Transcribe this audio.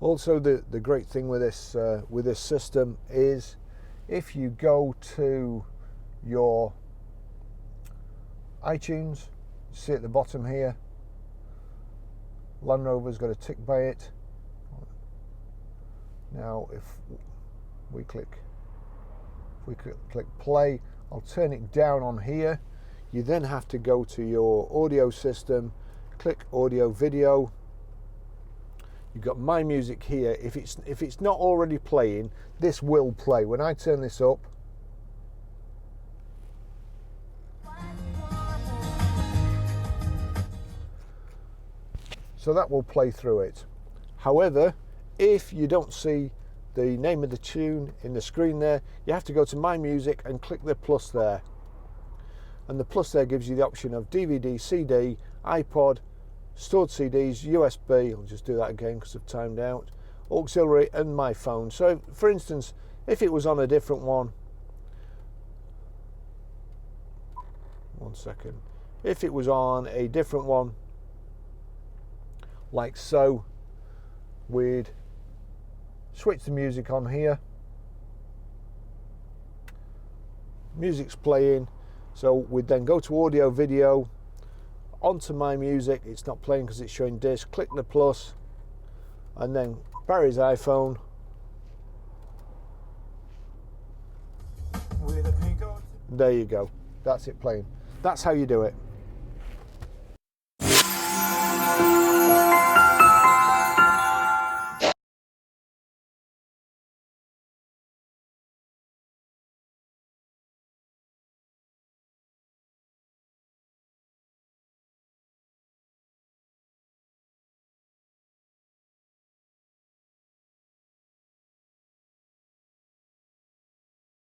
Also, the great thing with this system is if you go to your iTunes, see at the bottom here, Land Rover's got a tick by it. Now if we click play, I'll turn it down on here. You then have to go to your audio system, click audio video. You've got my music here. If it's not already playing, this will play. When I turn this up, so that will play through it. However, if you don't see the name of the tune in the screen there, you have to go to My Music and click the plus there. And the plus there gives you the option of DVD, CD, iPod, stored CDs, USB, I'll just do that again because I've timed out, auxiliary and my phone. So for instance, if it was on a different one, if it was on a different one, like so, we'd switch the music on here. Music's playing, so we'd then go to audio video, onto My Music. It's not playing because it's showing disc. Click the plus, and then Barry's iPhone. There you go. That's it playing. That's how you do it.